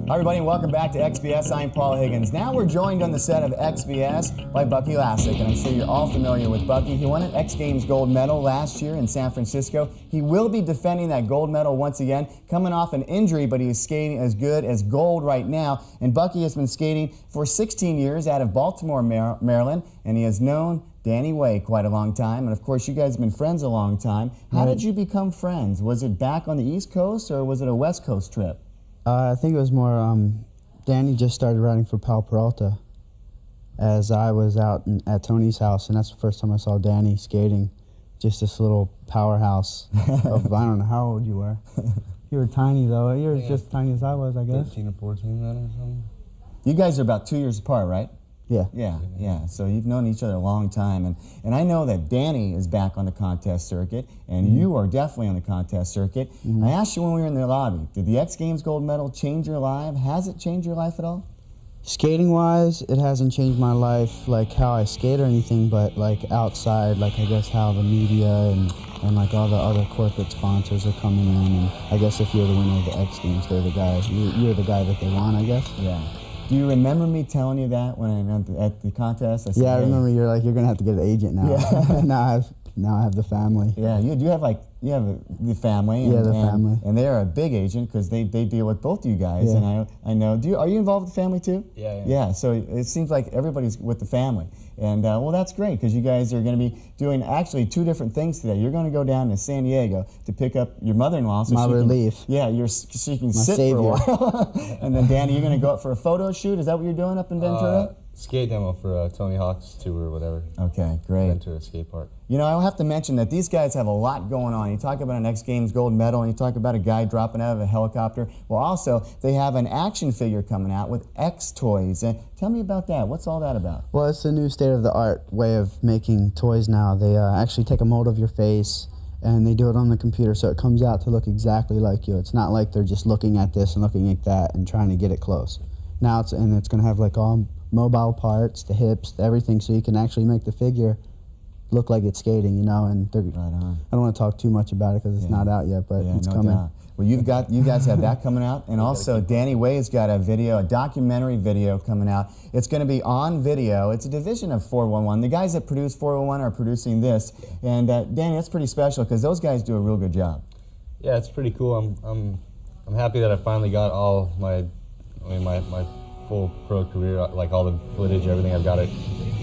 Hi everybody and welcome back to XBS. I'm Paul Higgins. Now we're joined on the set of XBS by Bucky Lasek, and I'm sure you're all familiar with Bucky. He won an X Games gold medal last year in San Francisco. He will be defending that gold medal once again, coming off an injury, but he is skating as good as gold right now. And Bucky has been skating for 16 years out of Baltimore, Maryland, and he has known Danny Way quite a long time, and of course you guys have been friends a long time. How did you become friends? Was it back on the East Coast or was it a West Coast trip? I think it was more, Danny just started riding for Pal Peralta as I was out at Tony's house, and that's the first time I saw Danny skating. Just this little powerhouse of, I don't know how old you were. You were tiny though, you were just as tiny as I was, I guess. 13 or 14 then or something. You guys are about 2 years apart, right? Yeah. Yeah. So you've known each other a long time, and I know that Danny is back on the contest circuit, and you are definitely on the contest circuit. I asked you when we were in the lobby, did the X Games gold medal change your life? Has it changed your life at all? Skating-wise, it hasn't changed my life, like how I skate or anything, but like outside, like I guess how the media and like all the other corporate sponsors are coming in, and I guess if you're the winner of the X Games, they're the guy, you're the guy that they want, I guess. Yeah. Do you remember me telling you that when at the contest? I said, yeah, I remember you're like, you're gonna have to get an agent now. Yeah. now I have the family. Yeah, you have the family. And, the family. And they are a big agent because they deal with both of you guys. Yeah. And I know. Are you involved with the family too? Yeah. Yeah. So it seems like everybody's with the family, and well, that's great because you guys are going to be doing actually two different things today. You're going to go down to San Diego to pick up your mother-in-law. So my relief. So you can my sit savior. for a while. And then Danny, you're going to go up for a photo shoot. Is that what you're doing up in Ventura? Skate demo for Tony Hawk's tour or whatever. Okay, great. Ventura skate park. You know, I'll have to mention that these guys have a lot going on. You talk about an X Games gold medal, and you talk about a guy dropping out of a helicopter. Well, also, they have an action figure coming out with X toys. And tell me about that. What's all that about? Well, it's the new state-of-the-art way of making toys now. They actually take a mold of your face, and they do it on the computer, so it comes out to look exactly like you. It's not like they're just looking at this and looking at that and trying to get it close. Now it's going to have like all mobile parts, the hips, everything, so you can actually make the figure look like it's skating, you know. And right on. I don't want to talk too much about it because it's not out yet, but it's coming. Doubt. Well, you guys have that coming out, and also Danny Way's got a documentary video coming out. It's going to be on video. It's a division of 411. The guys that produce 411 are producing this, and Danny, that's pretty special because those guys do a real good job. Yeah, it's pretty cool. I'm happy that I finally got all my full pro career, like all the footage, everything. I've got it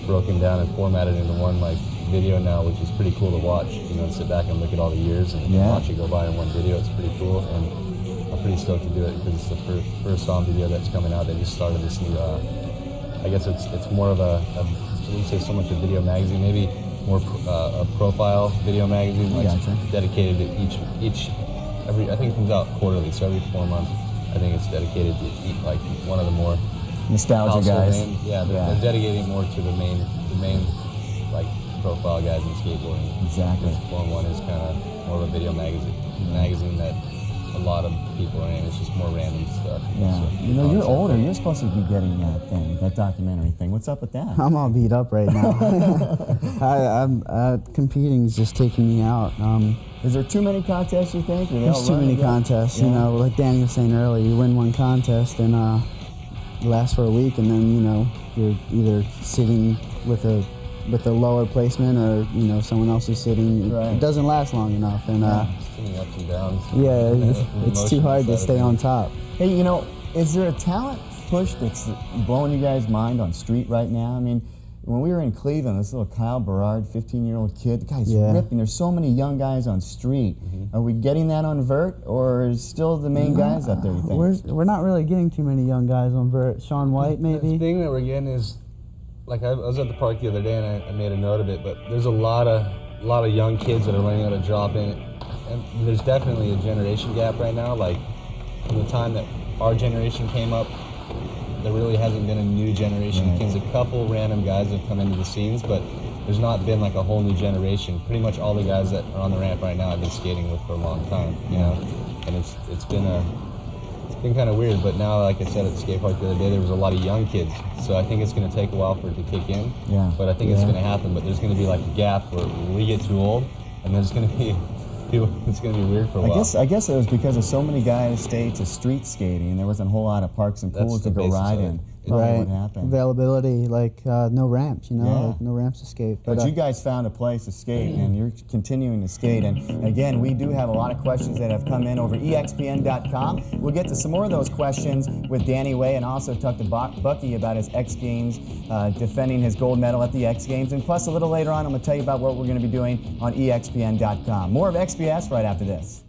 broken down and formatted into one like video now, which is pretty cool to watch. You know, sit back and look at all the years and watch it go by in one video. It's pretty cool, and I'm pretty stoked to do it because it's the first on video that's coming out. They just started this new. I guess it's more of I wouldn't say so much a video magazine, maybe more a profile video magazine, like dedicated to each. I think it comes out quarterly, so every 4 months. I think it's dedicated to like one of the more nostalgia guys. Names. Yeah, they're dedicating more to the main like profile guys in skateboarding. Exactly. Form 1 is kind of more of a video magazine that a lot of people are in. It's just more random stuff. Yeah. So, you know, you're older. You're supposed to be getting that documentary thing. What's up with that? I'm all beat up right now. Competing's just taking me out. Is there too many contests, you think? There's too many contests. You know, like Danny was saying earlier, you win one contest and it lasts for a week, and then, you know, you're either sitting with a lower placement, or, you know, someone else is sitting. It doesn't last long enough, and it's too many ups and downs. Yeah, it's too hard to stay on top. Hey, you know, is there a talent push that's blowing you guys' mind on street right now? I mean, when we were in Cleveland, this little Kyle Berard, 15-year-old kid, the guy's ripping. There's so many young guys on street. Are we getting that on vert, or is still the main guys up there, you think? We're not really getting too many young guys on vert. Sean White, maybe? The thing that we're getting is, like, I was at the park the other day and I made a note of it, but there's a lot of young kids that are learning how to drop in, and there's definitely a generation gap right now. Like, from the time that our generation came up, there really hasn't been a new generation of kids. A couple random guys have come into the scenes, but there's not been like a whole new generation. Pretty much all the guys that are on the ramp right now I've been skating with for a long time, you know, and it's been kind of weird. But now, like I said at the skate park the other day, there was a lot of young kids, so I think it's going to take a while for it to kick in. But I think it's going to happen. But there's going to be like a gap where we get too old, and there's going to be it's gonna be weird for a while. I guess it was because of so many guys stayed to street skating, and there wasn't a whole lot of parks and pools to go ride in. Right. What happened? Availability, like no ramps, you know, Yeah. like no ramps to skate. But you guys found a place to skate, and you're continuing to skate. And again, we do have a lot of questions that have come in over EXPN.com. We'll get to some more of those questions with Danny Way, and also talk to Bucky about his X Games, defending his gold medal at the X Games. And plus, a little later on, I'm going to tell you about what we're going to be doing on EXPN.com. More of XBS right after this.